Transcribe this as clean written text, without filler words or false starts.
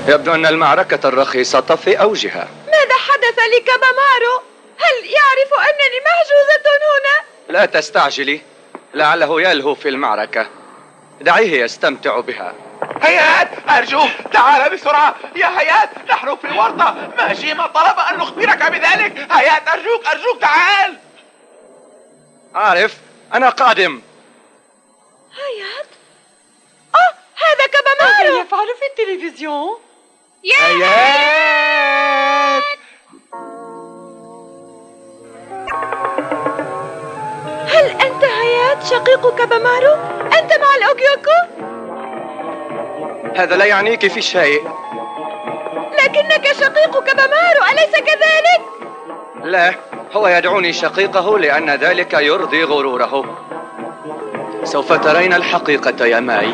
يبدو أن المعركة الرخيصة في أوجها. ماذا حدث لكابامارو؟ هل يعرف أنني محجوزة هنا؟ لا تستعجلي، لعله يلهو في المعركة، دعيه يستمتع بها. هيات أرجوك تعال بسرعة يا هيات، نحن في ورطة. ماجيما طلب أن نخبرك بذلك. هيات أرجوك تعال. عارف، أنا قادم. هيات؟ هذا كابامارو. ماذا يفعل في التلفزيون؟ يا هيات هل أنت هيات شقيق كابامارو؟ أنت مع الأوكيوكو؟ هذا لا يعنيك في شيء. لكنك شقيق كابامارو، أليس كذلك؟ لا، هو يدعوني شقيقه لأن ذلك يرضي غروره. سوف ترين الحقيقة يا ماي.